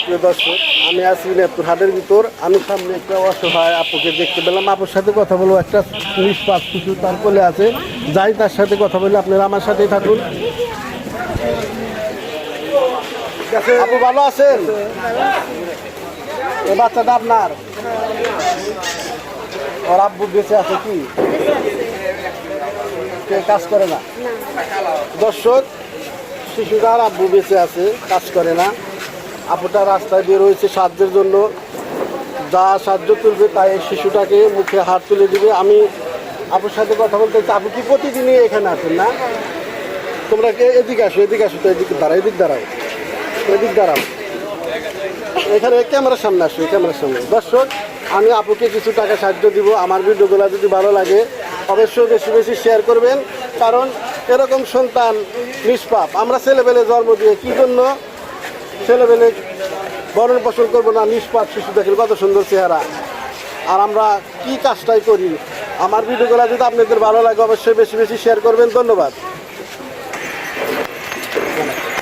প্রিয় দর্শক, আমি আছি নেপুর হাটের ভিতর। আমি সামনে একটা অসহায় আপুকে দেখতে পেলাম। আপুর সাথে কথা বলবো। একটা নিষ্পাপ শিশু তার কোলে আছে। যাই তার সাথে কথা বলে, আপনারা আমার সাথেই থাকুন। আপু ভালো আছেন? এই বাচ্চাটা আপনার? ওর আব্বু বেঁচে আছে কি? কে কাজ করে না? দর্শক, শিশুটার আব্বু বেঁচে আছে, কাজ করে না। আপুটা রাস্তায় বের হয়েছে সাহায্যের জন্য। যা সাহায্য তুলবে তাই এই শিশুটাকে মুখে হাত তুলে দিবে। আমি আপুর সাথে কথা বলতে চাই। আপু কি প্রতিদিনই এখানে আসেন না? তোমরা কে এদিকে আসো, এদিকে আসো তো, এদিকে দাঁড়াও, এদিক দাঁড়াও, এদিক দাঁড়াও। এখানে ক্যামেরার সামনে আসো, ক্যামেরার সামনে। দর্শক, আমি আপুকে কিছু টাকা সাহায্য দিব। আমার ভিডিওগুলো যদি ভালো লাগে অবশ্যই বেশি বেশি শেয়ার করবেন। কারণ এরকম সন্তান নিষ্পাপ। আমরা ছেলেবেলে জন্ম দিয়ে কী জন্য ছেলেবেলে ভরণ পোষণ করবো না? নিষ্পাপ শিশু দেখেন কত সুন্দর চেহারা, আর আমরা কি কাজটাই করি। আমার ভিডিওগুলো যদি আপনাদের ভালো লাগে অবশ্যই বেশি বেশি শেয়ার করবেন। ধন্যবাদ।